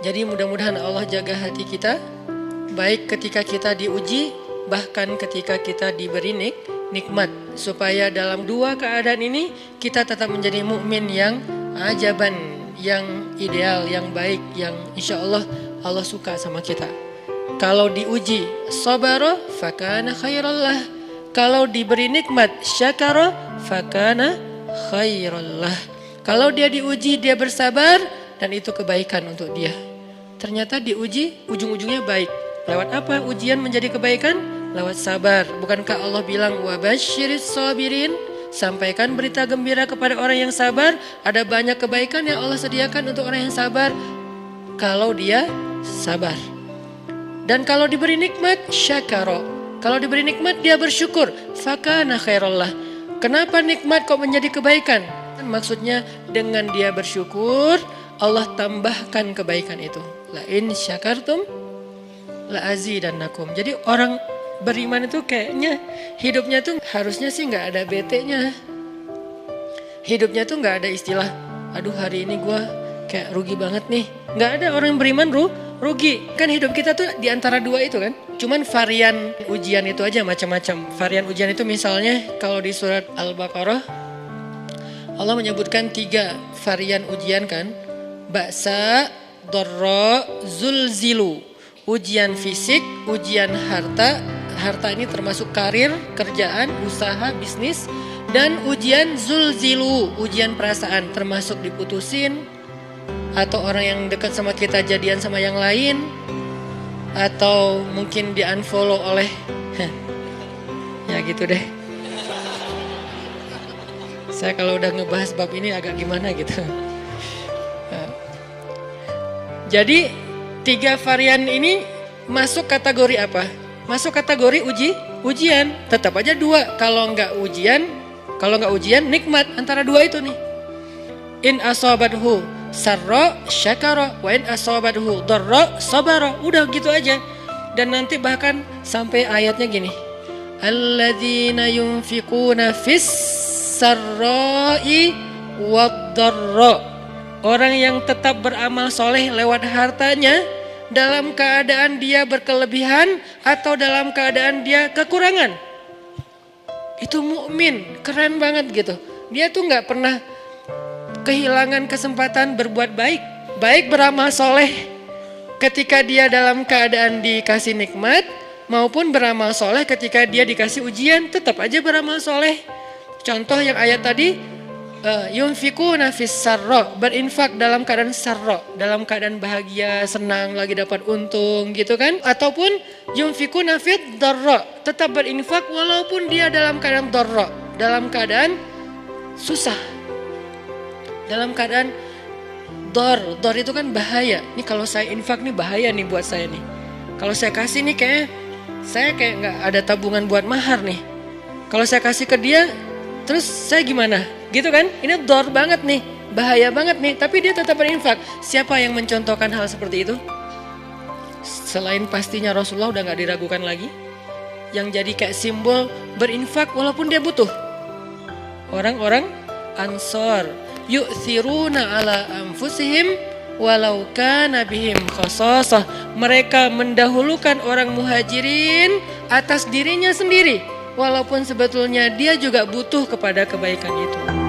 Jadi mudah-mudahan Allah jaga hati kita, baik ketika kita diuji, bahkan ketika kita diberi nikmat, supaya dalam dua keadaan ini kita tetap menjadi mukmin yang ajaban, yang ideal, yang baik, yang insya Allah Allah suka sama kita. Kalau diuji sabara fakana khairallah, kalau diberi nikmat syakara fakana khairallah. Kalau dia diuji dia bersabar dan itu kebaikan untuk dia. Ternyata diuji ujung-ujungnya baik. Lewat apa ujian menjadi kebaikan? Lewat sabar. Bukankah Allah bilang wabasyiris sabirin? Sampaikan berita gembira kepada orang yang sabar. Ada banyak kebaikan yang Allah sediakan untuk orang yang sabar kalau dia sabar. Dan kalau diberi nikmat syakara. Kalau diberi nikmat dia bersyukur. Fakana khairallah. Kenapa nikmat kok menjadi kebaikan? Maksudnya dengan dia bersyukur Allah tambahkan kebaikan itu. La in syakartum la azidannakum. Jadi orang beriman itu kayaknya hidupnya tuh harusnya sih nggak ada bete-nya. Hidupnya tuh nggak ada istilah, aduh hari ini gue kayak rugi banget nih. Nggak ada orang yang beriman rugi. Kan hidup kita tuh di antara dua itu kan. Cuman varian ujian itu aja macam-macam. Varian ujian itu misalnya kalau di surat Al-Baqarah Allah menyebutkan 3 varian ujian kan. Ba'sa, dharra, zulzilu. Ujian fisik, ujian harta. Harta ini termasuk karir, kerjaan, usaha, bisnis. Dan ujian zulzilu, ujian perasaan termasuk diputusin. Atau orang yang dekat sama kita jadian sama yang lain. Atau mungkin di unfollow oleh ya gitu deh. Saya kalau udah ngebahas bab ini agak gimana gitu. Jadi 3 varian ini masuk kategori apa? Masuk kategori ujian. Tetap aja 2. Kalau nggak ujian nikmat. Antara 2 itu nih. In asabathu sarra syakara wa in asabathu dharra sabara. Udah gitu aja. Dan nanti bahkan sampai ayatnya gini. Alladzina yunfiquna fis sarra'i wad dharra. Orang yang tetap beramal soleh lewat hartanya dalam keadaan dia berkelebihan atau dalam keadaan dia kekurangan. Itu mukmin, keren banget gitu. Dia tuh nggak pernah kehilangan kesempatan berbuat baik. Baik beramal soleh ketika dia dalam keadaan dikasih nikmat maupun beramal soleh ketika dia dikasih ujian, tetap aja beramal soleh. Contoh yang ayat tadi. Yunfikuna fis sarra, berinfak dalam keadaan sarra, dalam keadaan bahagia, senang, lagi dapat untung gitu kan. Ataupun yunfikuna fid dharra, tetap berinfak walaupun dia dalam keadaan dharra, dalam keadaan susah. Dalam keadaan dor itu kan bahaya. Ini kalau saya infak nih bahaya nih buat saya nih. Kalau saya kasih nih saya kayak nggak ada tabungan buat mahar nih. Kalau saya kasih ke dia, terus saya gimana? Gitu kan? Ini dor banget nih, bahaya banget nih. Tapi dia tetap berinfak. Siapa yang mencontohkan hal seperti itu? Selain pastinya Rasulullah udah gak diragukan lagi. Yang jadi kayak simbol berinfak walaupun dia butuh. Orang-orang Ansor. Yu'thiruna ala anfusihim walau kana bihim khasasah. Mereka mendahulukan orang muhajirin atas dirinya sendiri. Walaupun sebetulnya dia juga butuh kepada kebaikan itu.